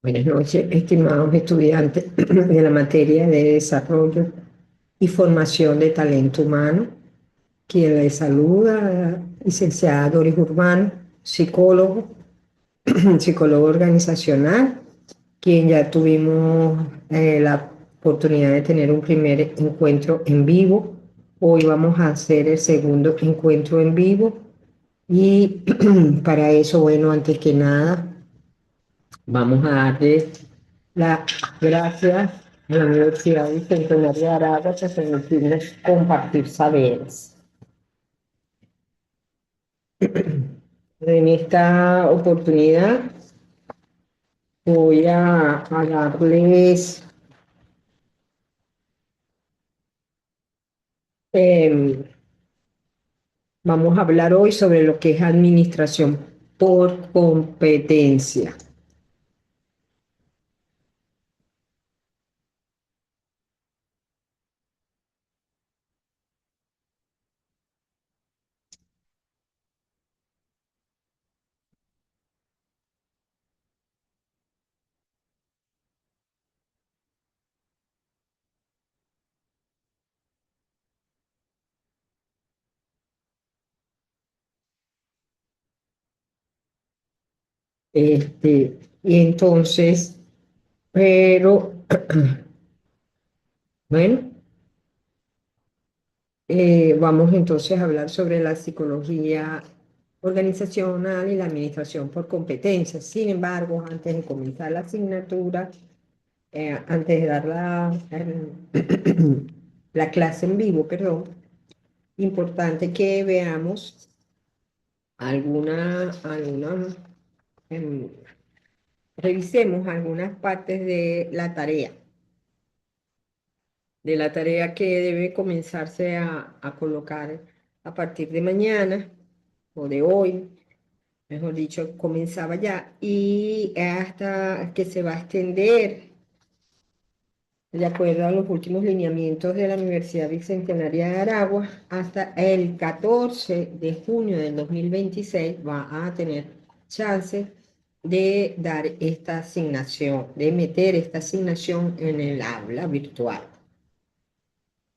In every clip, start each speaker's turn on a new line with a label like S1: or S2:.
S1: Buenas noches, estimados estudiantes de la materia de desarrollo y formación de talento humano. Quien les saluda, licenciada Doris Urbano, psicólogo, psicólogo organizacional, quien ya tuvimos la oportunidad de tener un primer encuentro en vivo. Hoy vamos a hacer el segundo encuentro en vivo y para eso, bueno, antes que nada, vamos a darle las gracias a la Universidad Bicentenaria de Aragua por permitirnos compartir saberes. En esta oportunidad voy a darles, em, vamos a hablar hoy sobre lo que es administración por competencia. Y entonces, pero, bueno, vamos entonces a hablar sobre la psicología organizacional y la administración por competencias. Sin embargo, antes de comenzar la asignatura, antes de dar la clase en vivo, perdón, importante que veamos em, revisemos algunas partes de la tarea que debe comenzarse a colocar a partir de mañana o de hoy, mejor dicho, comenzaba ya y hasta que se va a extender de acuerdo a los últimos lineamientos de la Universidad Bicentenaria de Aragua, hasta el 14 de junio del 2026 va a tener chance de dar esta asignación, de meter esta asignación en el aula virtual.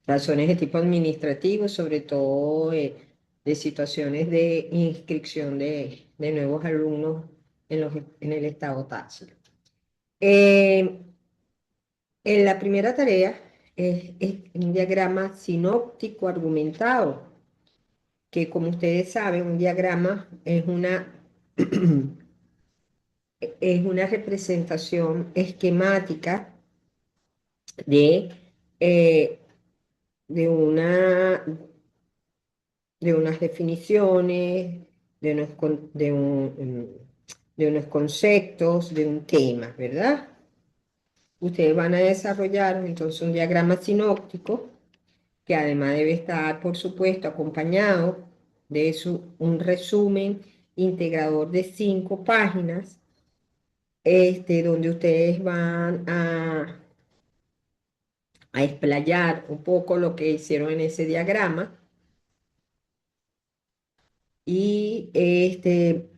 S1: Razones de tipo administrativo, sobre todo de situaciones de inscripción de nuevos alumnos en el estado Táchira. Eh, En la primera tarea es un diagrama sinóptico argumentado, que como ustedes saben, un diagrama es una representación esquemática de, eh, de, una, de unas definiciones, de unos conceptos, de un tema, ¿verdad? Ustedes van a desarrollar entonces un diagrama sinóptico que además debe estar, por supuesto, acompañado de un resumen integrador de 5 páginas, donde ustedes van a explayar un poco lo que hicieron en ese diagrama y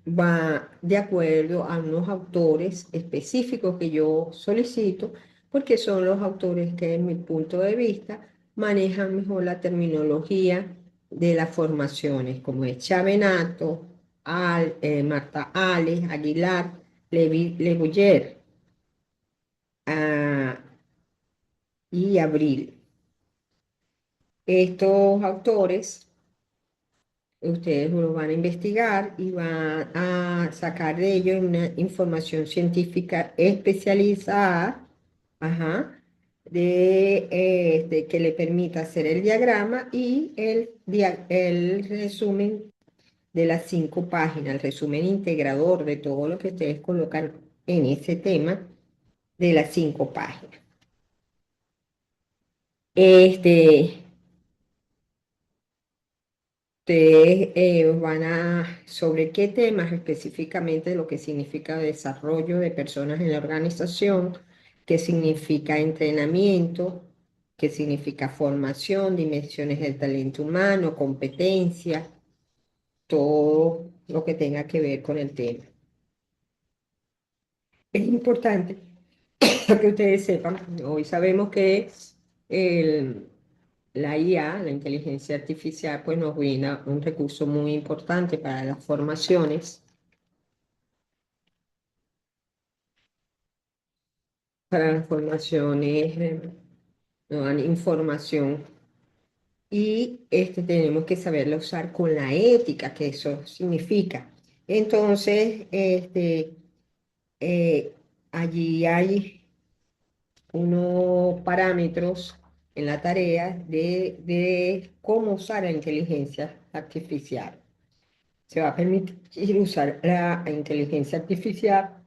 S1: va de acuerdo a unos autores específicos que yo solicito, porque son los autores que, en mi punto de vista, manejan mejor la terminología de las formaciones, como es Chavenato, Marta Ale, Aguilar, Le Boyer, y Abril. Estos autores, ustedes lo van a investigar y van a sacar de ellos una información científica especializada, ajá, que le permita hacer el diagrama y el resumen de las 5 páginas, el resumen integrador de todo lo que ustedes colocan en ese tema de las 5 páginas. Este, Ustedes van sobre qué temas específicamente, lo que significa desarrollo de personas en la organización, qué significa entrenamiento, qué significa formación, dimensiones del talento humano, competencia, todo lo que tenga que ver con el tema. Es importante que ustedes sepan, hoy sabemos que el, la IA, la inteligencia artificial, pues nos brinda un recurso muy importante para las formaciones, nos dan información y tenemos que saberla usar con la ética, que eso significa. Entonces, eh, allí hay unos parámetros en la tarea de cómo usar la inteligencia artificial. Se va a permitir usar la inteligencia artificial,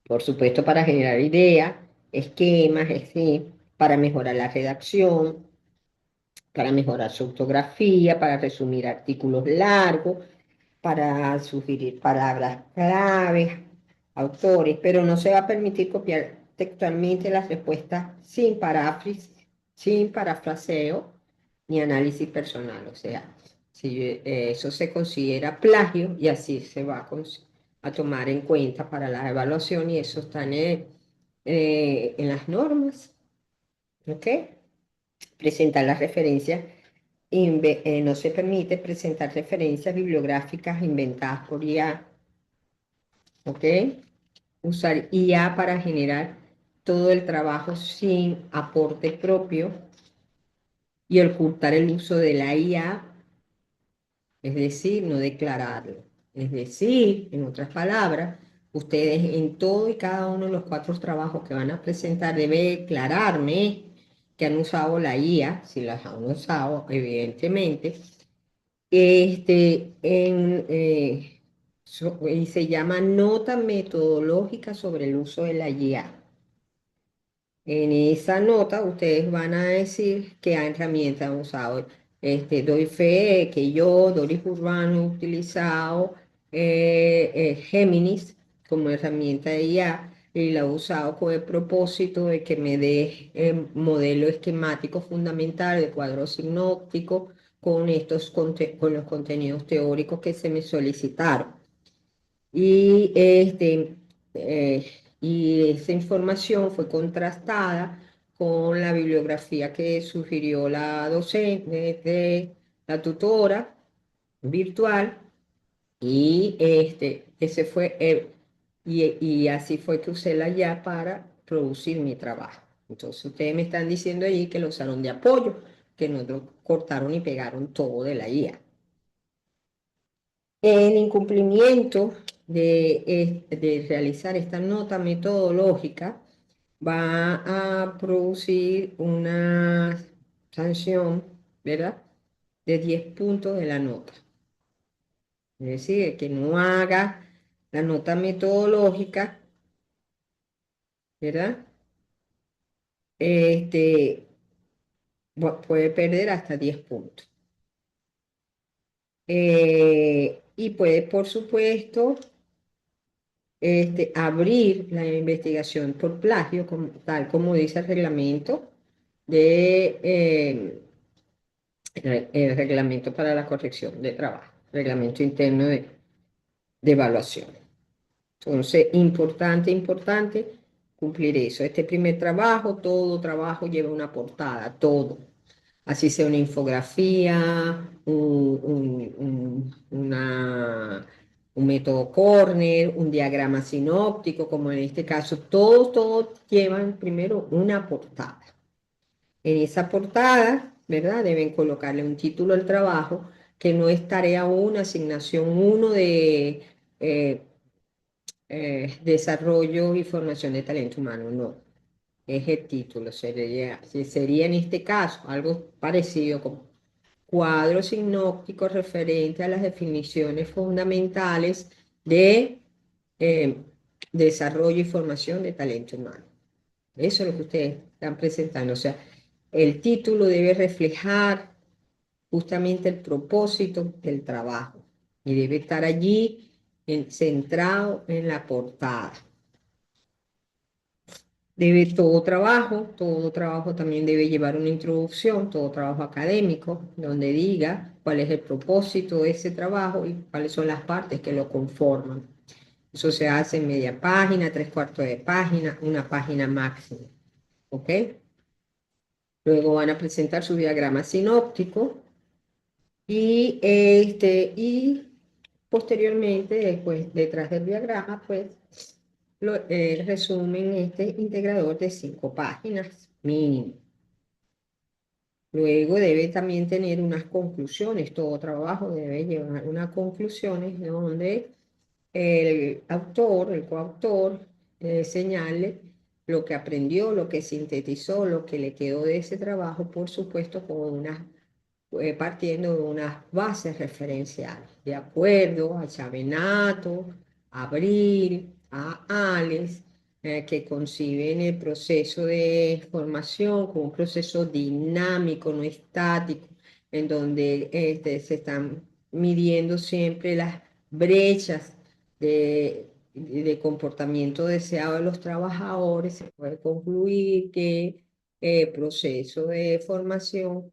S1: por supuesto, para generar ideas, esquemas, para mejorar la redacción, para mejorar su ortografía, para resumir artículos largos, para sugerir palabras claves, autores, pero no se va a permitir copiar textualmente las respuestas sin parafraseo ni análisis personal. O sea, si, eso se considera plagio y así se va a tomar en cuenta para la evaluación y eso está en las normas. ¿Ok? Presentar las referencias. No se permite presentar referencias bibliográficas inventadas por IA, ¿ok? Usar IA para generar todo el trabajo sin aporte propio y ocultar el uso de la IA, es decir, no declararlo. Es decir, en otras palabras, ustedes en todo y cada uno de los 4 trabajos que van a presentar deben declararme que han usado la IA, si las han usado, evidentemente, y se llama Nota Metodológica sobre el uso de la IA. En esa nota ustedes van a decir qué herramientas han usado. Doy fe que yo, Doris Urbano, he utilizado Géminis como herramienta de IA y la he usado con el propósito de que me dé modelo esquemático fundamental de cuadro sinóptico con los contenidos teóricos que se me solicitaron. Y, y esa información fue contrastada con la bibliografía que sugirió la docente, la tutora virtual, y y así fue que usé la IA para producir mi trabajo. Entonces ustedes me están diciendo allí que lo usaron de apoyo, que no lo cortaron y pegaron todo de la IA. El incumplimiento de realizar esta nota metodológica va a producir una sanción, ¿verdad? De 10 puntos de la nota. Es decir, que no haga la nota metodológica, ¿verdad? Este, puede perder hasta 10 puntos. Y puede, por supuesto, abrir la investigación por plagio, tal como dice el reglamento el reglamento para la corrección de trabajo, reglamento interno de evaluación. Entonces, importante cumplir eso. Este primer trabajo, todo trabajo lleva una portada, todo. Así sea una infografía, un método Corner, un diagrama sinóptico, como en este caso, todos llevan primero una portada. En esa portada ¿verdad? Deben colocarle un título al trabajo que no es tarea 1, asignación 1 de desarrollo y formación de talento humano, no. Es el título, sería en este caso algo parecido como cuadro sinóptico referente a las definiciones fundamentales de eh, desarrollo y formación de talento humano. Eso es lo que ustedes están presentando. O sea, el título debe reflejar justamente el propósito del trabajo y debe estar allí centrado en la portada. Todo trabajo también debe llevar una introducción, todo trabajo académico, donde diga cuál es el propósito de ese trabajo y cuáles son las partes que lo conforman. Eso se hace en media página, tres cuartos de página, una página máxima. ¿Ok? Luego van a presentar su diagrama sinóptico y posteriormente, después, detrás del diagrama, pues, resumen este integrador de 5 páginas mínimo. Luego debe también tener unas conclusiones, todo trabajo debe llevar unas conclusiones donde el autor, el coautor, señale lo que aprendió, lo que sintetizó, lo que le quedó de ese trabajo, por supuesto, con unas partiendo de unas bases referenciales, de acuerdo a Chavenato, a Abril, a Ales, que conciben el proceso de formación como un proceso dinámico, no estático, en donde se están midiendo siempre las brechas de comportamiento deseado de los trabajadores. Se puede concluir que el proceso de formación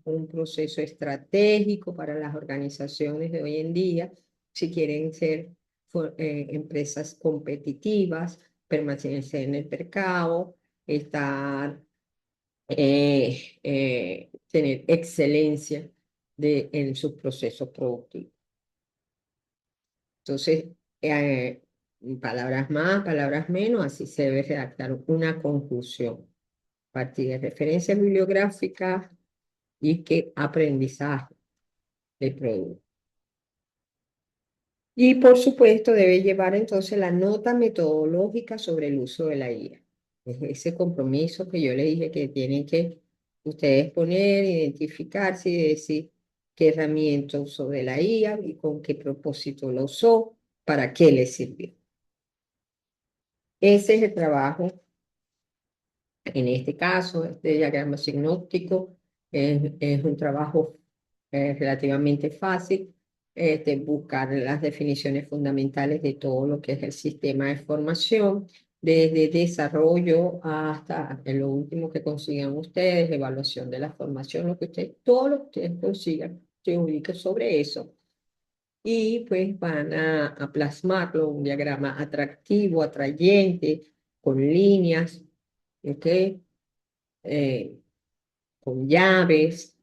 S1: un proceso estratégico para las organizaciones de hoy en día, si quieren ser empresas competitivas, permanecer en el mercado, tener excelencia en sus procesos productivos. Entonces, eh, palabras más, palabras menos, así se debe redactar una conclusión a partir de referencias bibliográficas y qué aprendizaje del producto. Y por supuesto debe llevar entonces la nota metodológica sobre el uso de la IA. Es ese compromiso que yo le dije que tienen que ustedes poner, identificarse y decir qué herramienta usó de la IA y con qué propósito lo usó, para qué le sirvió. Ese es el trabajo. En este caso, este diagrama sinóptico es un trabajo relativamente fácil, buscar las definiciones fundamentales de todo lo que es el sistema de formación, desde desarrollo hasta lo último que consigan ustedes, evaluación de la formación, todo lo que ustedes consigan, se ubica sobre eso. Y pues van a plasmarlo, un diagrama atractivo, atrayente, con líneas, ¿ok? Eh, con llaves,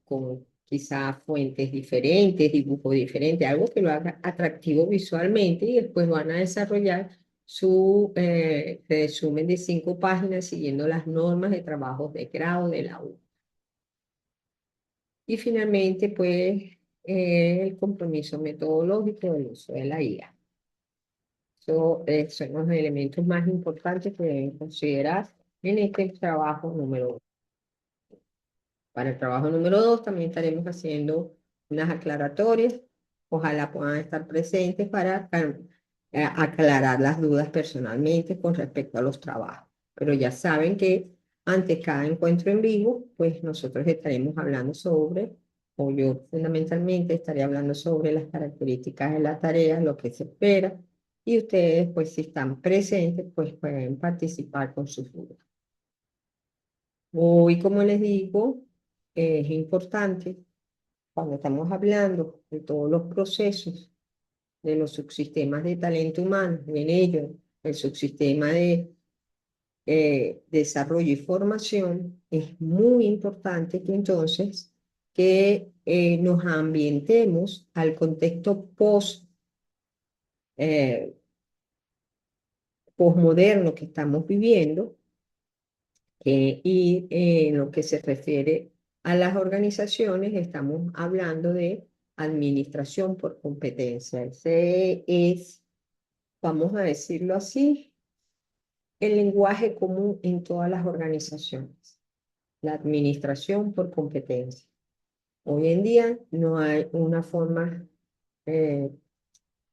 S1: con quizás fuentes diferentes, dibujos diferentes, algo que lo haga atractivo visualmente y después van a desarrollar su resumen de 5 páginas siguiendo las normas de trabajo de grado de la U. Y finalmente, pues, el compromiso metodológico del uso de la IA. Son los elementos más importantes que deben considerar en este trabajo número 1. Para el trabajo número 2 también estaremos haciendo unas aclaratorias. Ojalá puedan estar presentes para aclarar las dudas personalmente con respecto a los trabajos. Pero ya saben que ante cada encuentro en vivo, pues nosotros estaremos hablando sobre, o yo fundamentalmente estaré hablando sobre las características de la tarea, lo que se espera, y ustedes, pues si están presentes, pues pueden participar con sus dudas. Hoy, como les digo, es importante cuando estamos hablando de todos los procesos de los subsistemas de talento humano, en ellos el subsistema de desarrollo y formación, es muy importante que entonces nos ambientemos al contexto postmoderno que estamos viviendo Y en lo que se refiere a las organizaciones, estamos hablando de administración por competencia. Ese es, vamos a decirlo así, el lenguaje común en todas las organizaciones, la administración por competencia. Hoy en día no hay una forma eh,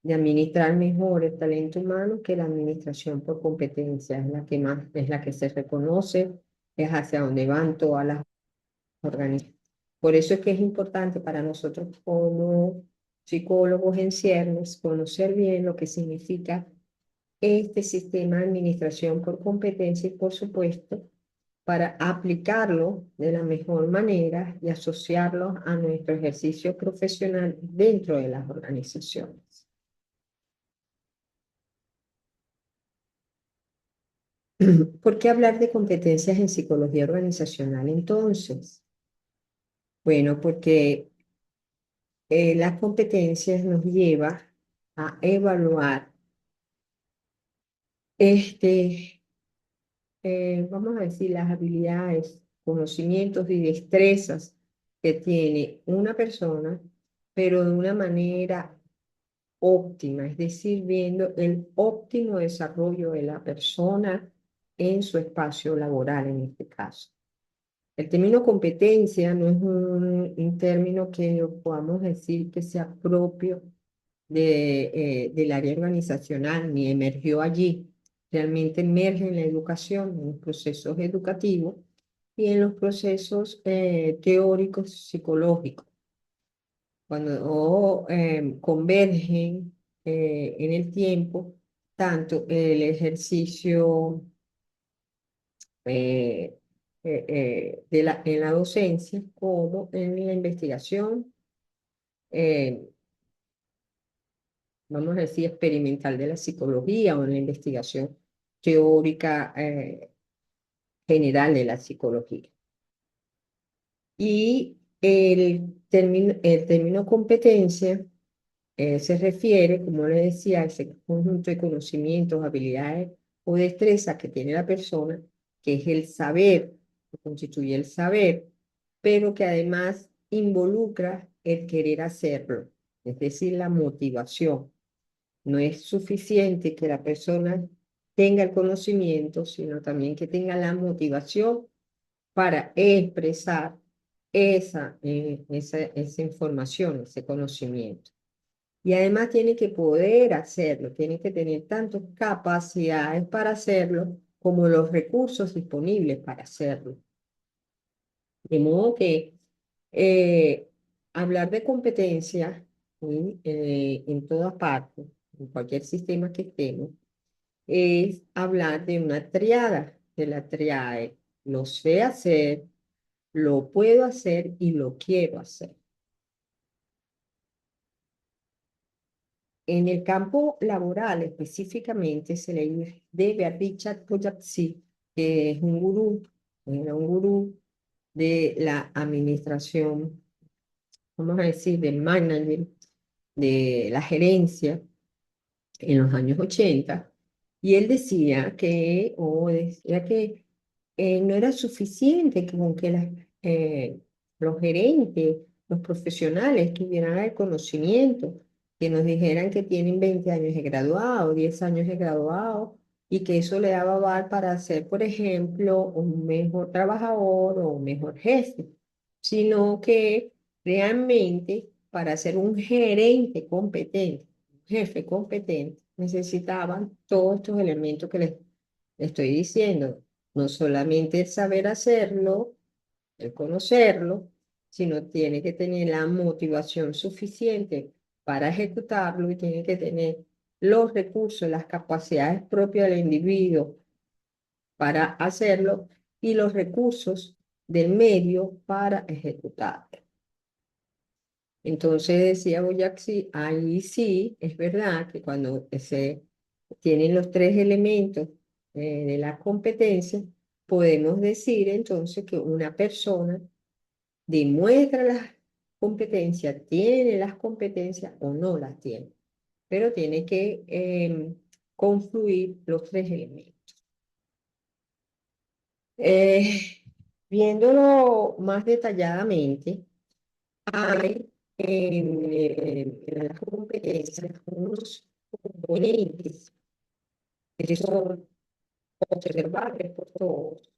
S1: de administrar mejor el talento humano que la administración por competencia. Es la que más, es la que se reconoce, es hacia donde van todas las organizaciones. Por eso es que es importante para nosotros como psicólogos en ciernes conocer bien lo que significa este sistema de administración por competencia y, por supuesto, para aplicarlo de la mejor manera y asociarlo a nuestro ejercicio profesional dentro de las organizaciones. ¿Por qué hablar de competencias en psicología organizacional entonces? Bueno, porque las competencias nos lleva a evaluar este, vamos a decir, las habilidades, conocimientos y destrezas que tiene una persona, pero de una manera óptima, es decir, viendo el óptimo desarrollo de la persona en su espacio laboral en este caso. El término competencia no es un término que podamos decir que sea propio del área organizacional, ni emergió allí. Realmente emerge en la educación, en los procesos educativos y en los procesos teóricos psicológicos. Cuando convergen en el tiempo tanto el ejercicio eh, en la docencia como en la investigación, eh, vamos a decir, experimental de la psicología o en la investigación teórica general de la psicología. Y el término competencia se refiere, como le decía, a ese conjunto de conocimientos, habilidades o destrezas que tiene la persona, que es el saber, que constituye el saber, pero que además involucra el querer hacerlo, es decir, la motivación. No es suficiente que la persona tenga el conocimiento, sino también que tenga la motivación para expresar esa información, ese conocimiento. Y además tiene que poder hacerlo, tiene que tener tantas capacidades para hacerlo como los recursos disponibles para hacerlo. De modo que eh, hablar de competencia en todas partes, en cualquier sistema que estemos, es hablar de una triada, de la triade. Lo sé hacer, lo puedo hacer y lo quiero hacer. En el campo laboral específicamente se le debe a Richard Koyatsi, que es un gurú, era un gurú de la administración, vamos a decir, del management, de la gerencia en los años 80, y él decía que no era suficiente con que los gerentes, los profesionales tuvieran el conocimiento, que nos dijeran que tienen 20 años de graduado, 10 años de graduado, y que eso le daba aval para ser, por ejemplo, un mejor trabajador o un mejor jefe, sino que realmente para ser un gerente competente, un jefe competente, necesitaban todos estos elementos que les estoy diciendo, no solamente el saber hacerlo, el conocerlo, sino tiene que tener la motivación suficiente para ejecutarlo y tiene que tener los recursos, las capacidades propias del individuo para hacerlo y los recursos del medio para ejecutarlo. Entonces decía Boyaxi, ahí sí, es verdad que cuando se tienen los tres elementos de la competencia, podemos decir entonces que una persona demuestra las competencias, tiene las competencias o no las tiene, pero tiene que confluir los tres elementos. Eh, Viéndolo más detalladamente, hay en las competencias unos componentes que son observables por todos.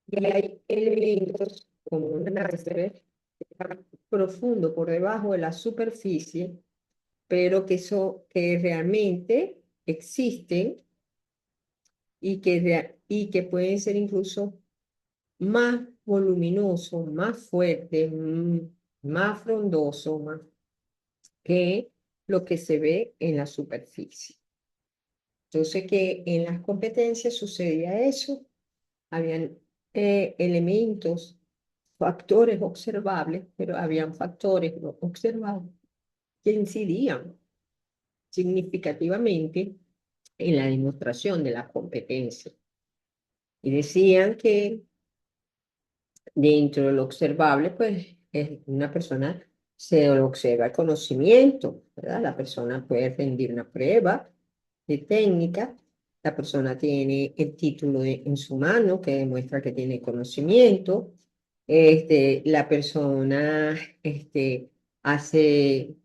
S1: Y hay elementos como un iceberg que están profundo por debajo de la superficie, pero que realmente existen y que pueden ser incluso más voluminoso, más fuerte, más frondoso, más que lo que se ve en la superficie. Entonces que en las competencias sucedía eso, habían elementos, factores observables, pero habían factores no observables que incidían significativamente en la demostración de la competencia. Y decían que dentro de lo observable, pues una persona se observa el conocimiento, ¿verdad? La persona puede rendir una prueba de técnica, la persona tiene el título en su mano que demuestra que tiene conocimiento, la persona hace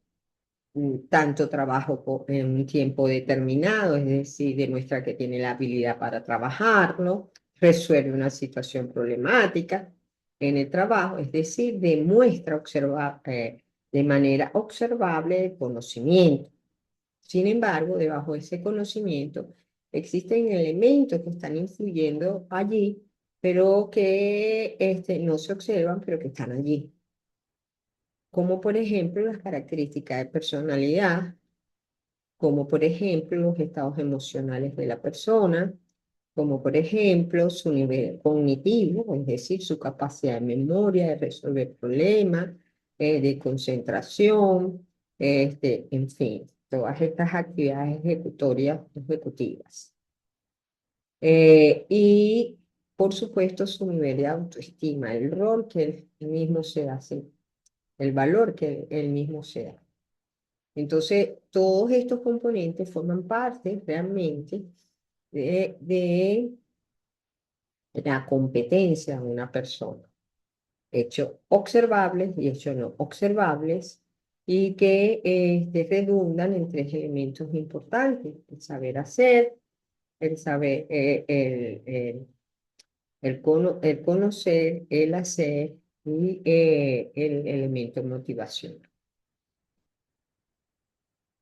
S1: tanto trabajo en un tiempo determinado, es decir, demuestra que tiene la habilidad para trabajarlo, resuelve una situación problemática en el trabajo, es decir, demuestra de manera observable el conocimiento. Sin embargo, debajo de ese conocimiento existen elementos que están influyendo allí, pero que no se observan, pero que están allí, como por ejemplo las características de personalidad, como por ejemplo los estados emocionales de la persona, como por ejemplo su nivel cognitivo, es decir, su capacidad de memoria, de resolver problemas, de concentración, en fin, todas estas actividades ejecutivas. Y por supuesto su nivel de autoestima, el rol que él mismo se hace, el valor que él mismo se da. Entonces, todos estos componentes forman parte realmente de la competencia de una persona. Hechos observables y hechos no observables, y que redundan en tres elementos importantes: el saber hacer, el saber, el conocer, el hacer y el elemento motivación.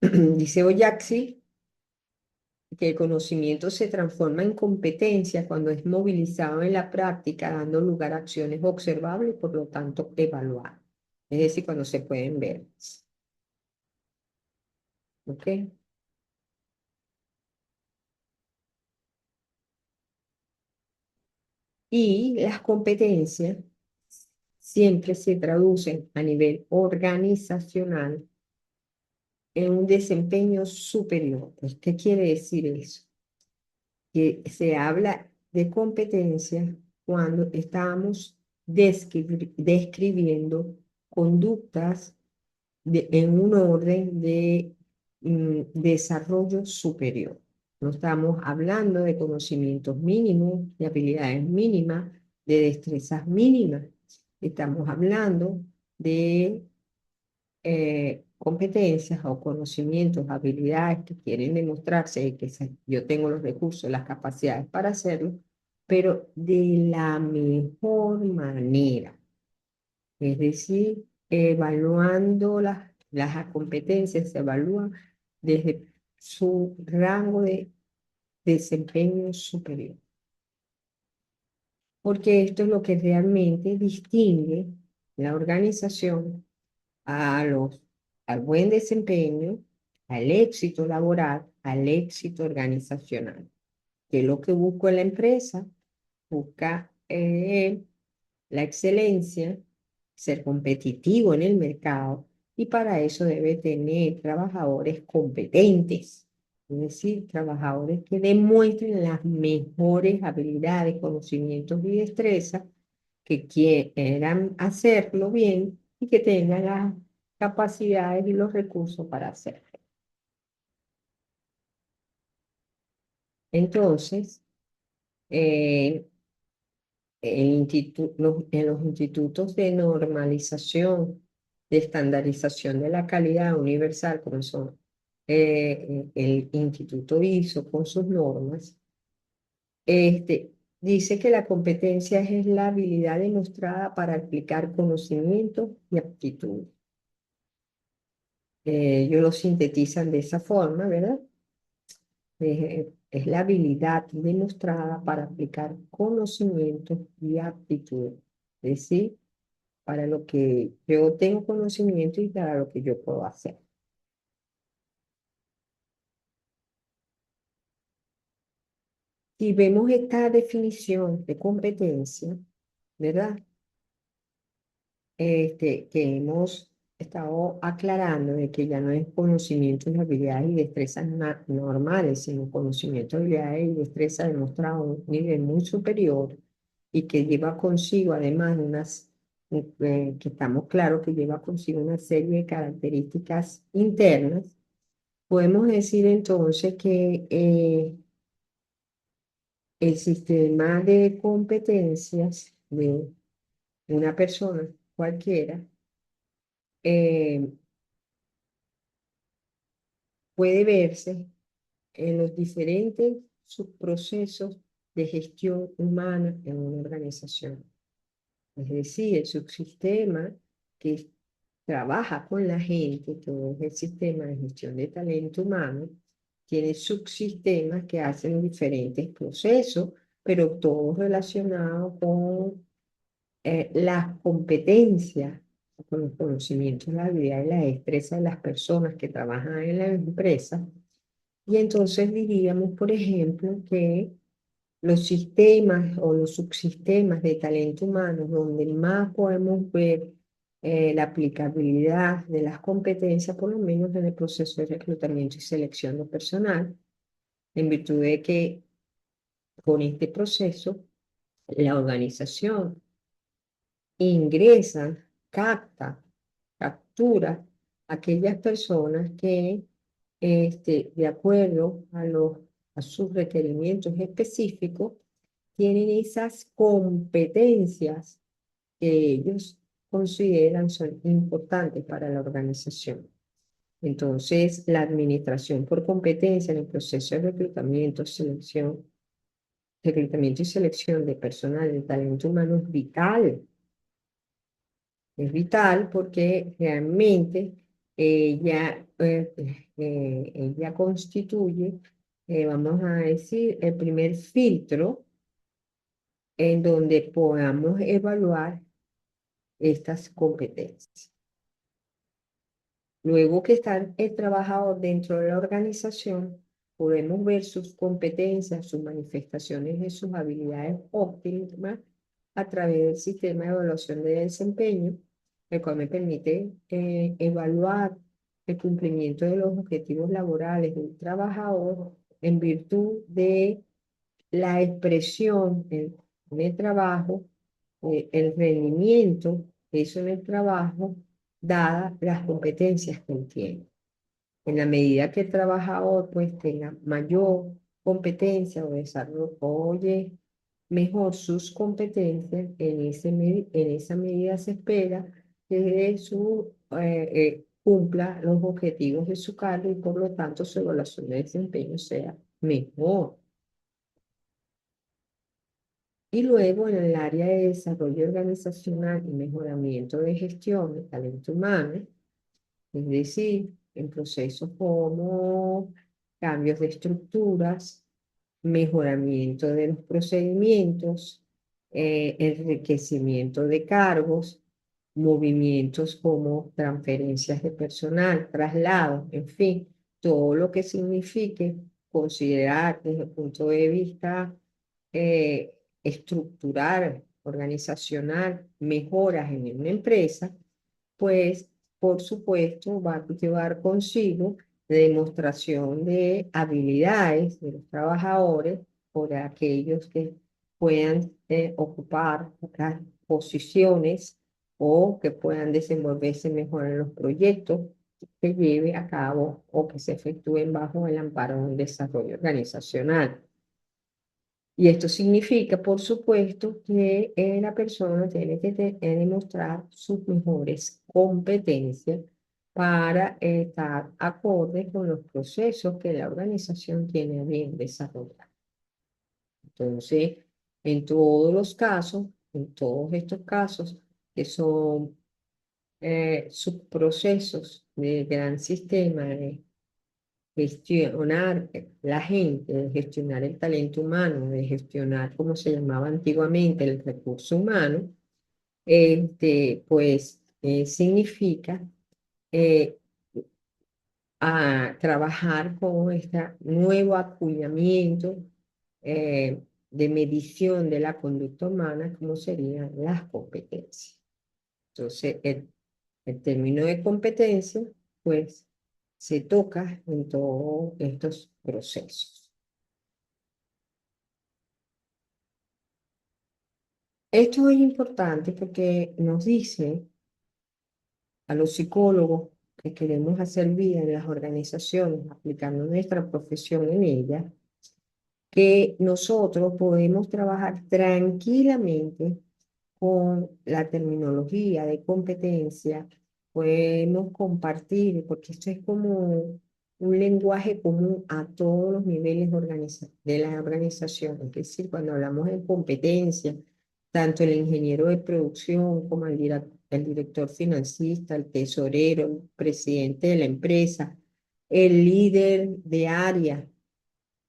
S1: Dice Oyaxi que el conocimiento se transforma en competencia cuando es movilizado en la práctica, dando lugar a acciones observables y por lo tanto evaluables. Es decir, cuando se pueden ver. ¿Ok? Y las competencias siempre se traducen a nivel organizacional en un desempeño superior. Pues, ¿qué quiere decir eso? Que se habla de competencia cuando estamos describiendo conductas en un orden de desarrollo superior. No estamos hablando de conocimientos mínimos, de habilidades mínimas, de destrezas mínimas. Estamos hablando de competencias o conocimientos, habilidades que quieren demostrarse y que yo tengo los recursos, las capacidades para hacerlo, pero de la mejor manera. Es decir, evaluando las competencias, se evalúan desde su rango de desempeño superior. Porque esto es lo que realmente distingue la organización a al buen desempeño, al éxito laboral, al éxito organizacional. Que es lo que busca la empresa, busca la excelencia, ser competitivo en el mercado, y para eso debe tener trabajadores competentes, es decir, trabajadores que demuestren las mejores habilidades, conocimientos y destrezas, que quieran hacerlo bien y que tengan las capacidades y los recursos para hacerlo. Entonces, en los institutos de normalización, de estandarización de la calidad universal, como son el Instituto ISO con sus normas, dice que la competencia es la habilidad demostrada para aplicar conocimiento y aptitud. Ellos lo sintetizan de esa forma, ¿verdad? Es la habilidad demostrada para aplicar conocimiento y aptitud. Es decir, para lo que yo tengo conocimiento y para lo que yo puedo hacer. Si vemos esta definición de competencia, ¿verdad? Que hemos estado aclarando de que ya no es conocimientos, habilidades y destrezas normales, sino conocimientos, habilidades y destrezas demostrados a un nivel muy superior y que lleva consigo además que estamos claros que lleva consigo una serie de características internas. Podemos decir entonces que el sistema de competencias de una persona cualquiera eh, puede verse en los diferentes subprocesos de gestión humana en una organización. Es decir, el subsistema que trabaja con la gente, que es el sistema de gestión de talento humano, tiene subsistemas que hacen diferentes procesos, pero todos relacionados con las competencias, con los conocimientos, la habilidad y la destreza de las personas que trabajan en la empresa. Y entonces diríamos, por ejemplo, que los sistemas o los subsistemas de talento humano, donde más podemos ver la aplicabilidad de las competencias, por lo menos en el proceso de reclutamiento y selección de personal, en virtud de que con este proceso la organización ingresa, captura aquellas personas que, de acuerdo a sus requerimientos específicos, tienen esas competencias que ellos consideran son importantes para la organización. Entonces, la administración por competencia en el proceso de reclutamiento y selección de personal de talento humano es vital. Es vital porque realmente ella constituye, vamos a decir, el primer filtro en donde podamos evaluar estas competencias. Luego que está el trabajador dentro de la organización, podemos ver sus competencias, sus manifestaciones de sus habilidades óptimas a través del sistema de evaluación de desempeño, el cual me permite evaluar el cumplimiento de los objetivos laborales del trabajador en virtud de la expresión en el trabajo, el rendimiento que hizo en el trabajo, dadas las competencias que él tiene. En la medida que el trabajador pues tenga mayor competencia o desarrolle mejor sus competencias, en esa medida se espera que cumpla los objetivos de su cargo y por lo tanto su evaluación de desempeño sea mejor. Y luego en el área de desarrollo organizacional y mejoramiento de gestión de talento humano, es decir, en procesos como cambios de estructuras, mejoramiento de los procedimientos, enriquecimiento de cargos, movimientos como transferencias de personal, traslados, en fin, todo lo que signifique considerar desde el punto de vista estructural, organizacional, mejoras en una empresa, pues por supuesto va a llevar consigo la demostración de habilidades de los trabajadores o de aquellos que puedan ocupar las posiciones o que puedan desenvolverse mejor en los proyectos que lleve a cabo o que se efectúen bajo el amparo del desarrollo organizacional. Y esto significa, por supuesto, que la persona tiene que demostrar sus mejores competencias para estar acorde con los procesos que la organización tiene a bien desarrollar. Entonces, en todos los casos, en todos estos casos, que son subprocesos del gran sistema de gestionar la gente, de gestionar el talento humano, de gestionar, como se llamaba antiguamente, el recurso humano, pues significa eh, trabajar con este nuevo acuñamiento de medición de la conducta humana, como serían las competencias. Entonces, el término de competencia, pues, se toca en todos estos procesos. Esto es importante porque nos dice a los psicólogos que queremos hacer vida en las organizaciones, aplicando nuestra profesión en ellas, que nosotros podemos trabajar tranquilamente con la terminología de competencia, podemos compartir, porque esto es como un lenguaje común a todos los niveles de la organización. Es decir, cuando hablamos de competencia, tanto el ingeniero de producción como el director financista, el tesorero, el presidente de la empresa, el líder de área,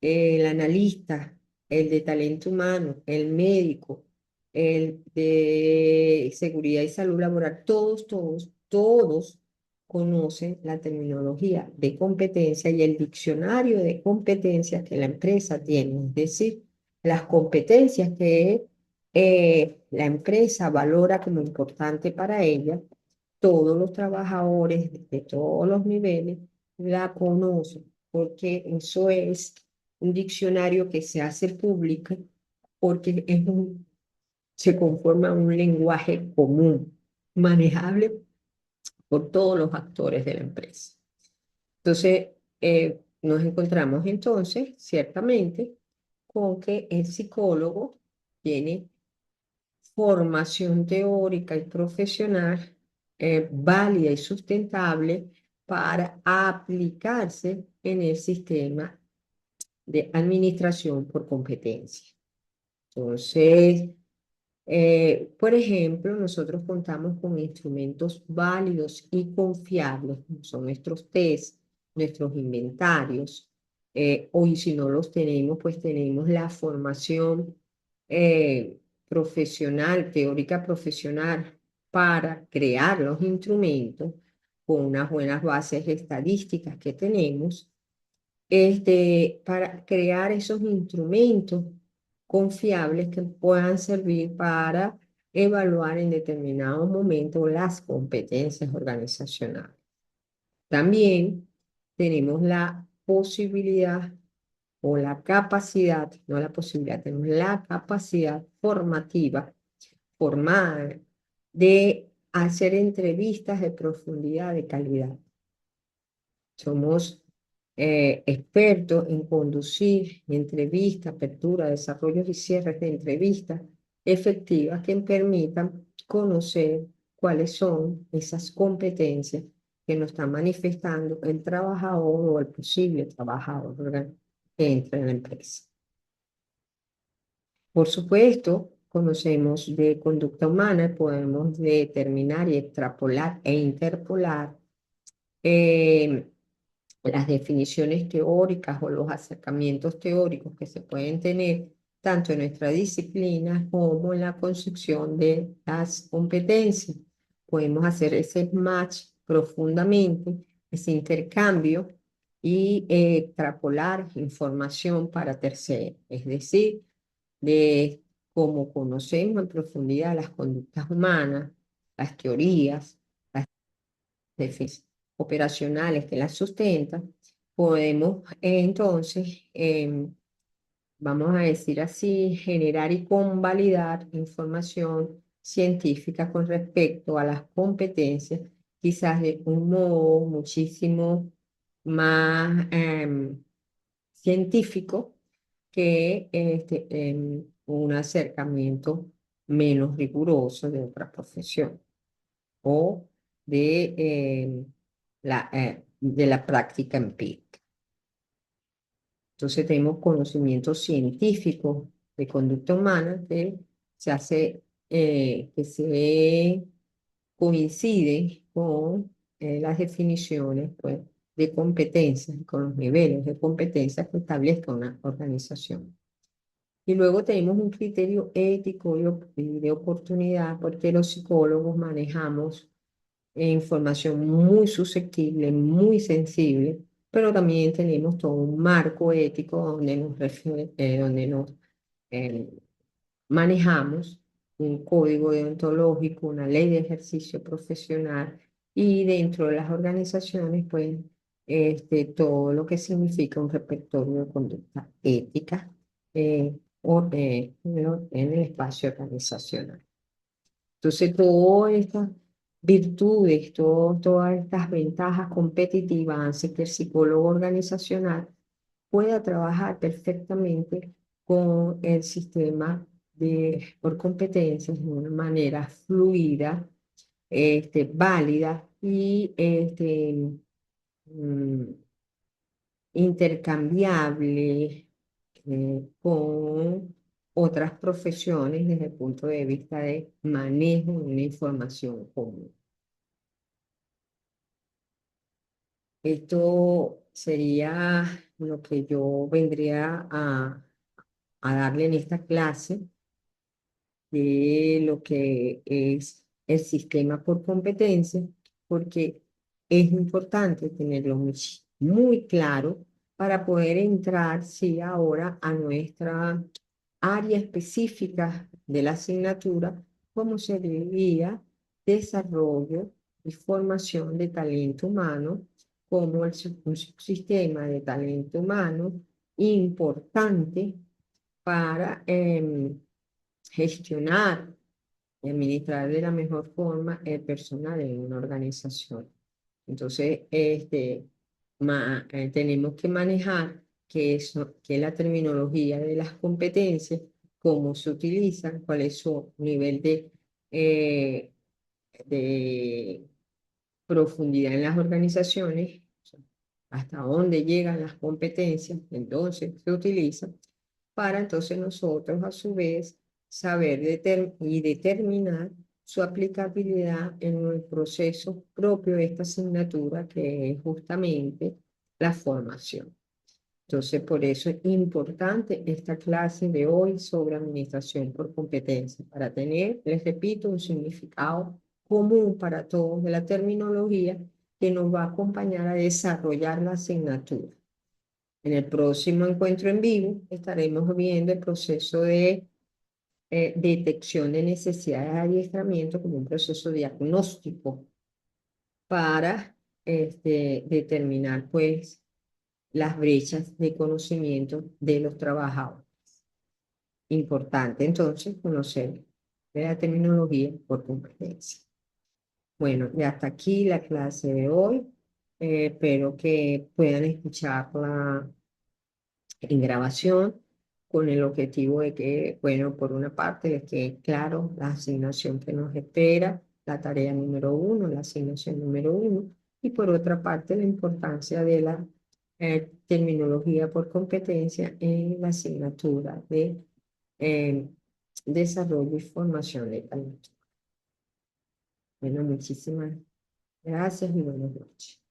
S1: el analista, el de talento humano, el médico, el de seguridad y salud laboral, todos conocen la terminología de competencia y el diccionario de competencias que la empresa tiene, es decir, las competencias que la empresa valora como importante para ella. Todos los trabajadores de todos los niveles la conocen, porque eso es un diccionario que se hace público, porque se conforma un lenguaje común, manejable por todos los actores de la empresa. Entonces, nos encontramos entonces, ciertamente, con que el psicólogo tiene formación teórica y profesional válida y sustentable para aplicarse en el sistema de administración por competencia. Entonces, por ejemplo, nosotros contamos con instrumentos válidos y confiables, como son nuestros test, nuestros inventarios, o y si no los tenemos, pues tenemos la formación profesional, teórica profesional, para crear los instrumentos con unas buenas bases estadísticas que tenemos para crear esos instrumentos confiables que puedan servir para evaluar en determinados momentos las competencias organizacionales. También tenemos la posibilidad o la capacidad, no la posibilidad, tenemos la capacidad formativa, formada, de hacer entrevistas de profundidad, de calidad. Somos expertos en conducir entrevistas, apertura, desarrollos y cierres de entrevistas efectivas que permitan conocer cuáles son esas competencias que nos está manifestando el trabajador o el posible trabajador, ¿verdad?, que entra en la empresa. Por supuesto, conocemos de conducta humana, podemos determinar y extrapolar e interpolar eh, las definiciones teóricas o los acercamientos teóricos que se pueden tener tanto en nuestra disciplina como en la construcción de las competencias. Podemos hacer ese match profundamente, ese intercambio y extrapolar información para terceros, es decir, de cómo conocemos en profundidad las conductas humanas, las teorías, las definiciones operacionales que las sustentan, podemos entonces, vamos a decir así, generar y convalidar información científica con respecto a las competencias, quizás de un modo muchísimo más científico, que un acercamiento menos riguroso de otra profesión o de la práctica empírica. Entonces tenemos conocimientos científicos de conducta humana que se coinciden con las definiciones, pues, de competencias, con los niveles de competencias que establezca una organización. Y luego tenemos un criterio ético y de oportunidad, porque los psicólogos manejamos información muy susceptible, muy sensible, pero también tenemos todo un marco ético donde nos eh, manejamos un código deontológico, una ley de ejercicio profesional y dentro de las organizaciones, pues, todo lo que significa un repertorio de conducta ética en el espacio organizacional. Entonces, todas estas virtudes, todas estas ventajas competitivas hacen que el psicólogo organizacional pueda trabajar perfectamente con el sistema por competencias de una manera fluida, válida y mm, intercambiable con otras profesiones desde el punto de vista de manejo de una información común. Esto sería lo que yo vendría a darle en esta clase de lo que es el sistema por competencia, porque es importante tenerlo muy claro para poder entrar, sí, ahora a nuestra área específica de la asignatura, como sería desarrollo y formación de talento humano, como un subsistema de talento humano importante para gestionar y administrar de la mejor forma el personal en una organización. Entonces, tenemos que manejar que la terminología de las competencias, cómo se utilizan, cuál es su nivel eh, de profundidad en las organizaciones, o sea, hasta dónde llegan las competencias, entonces se utilizan para entonces nosotros a su vez saber y determinar su aplicabilidad en el proceso propio de esta asignatura que es justamente la formación. Entonces, por eso es importante esta clase de hoy sobre administración por competencia, para tener, les repito, un significado común para todos de la terminología que nos va a acompañar a desarrollar la asignatura. En el próximo encuentro en vivo estaremos viendo el proceso de detección de necesidades de adiestramiento como un proceso diagnóstico para determinar, pues, las brechas de conocimiento de los trabajadores. Importante entonces conocer de la terminología por competencia. Bueno, y hasta aquí la clase de hoy. Espero que puedan escucharla en grabación con el objetivo de que, bueno, por una parte, es que, claro, la asignación que nos espera, la tarea número uno, la asignación número uno, y por otra parte, la importancia de la terminología por competencia en la asignatura de eh, desarrollo y formación de talento. Bueno, muchísimas gracias y buenas noches.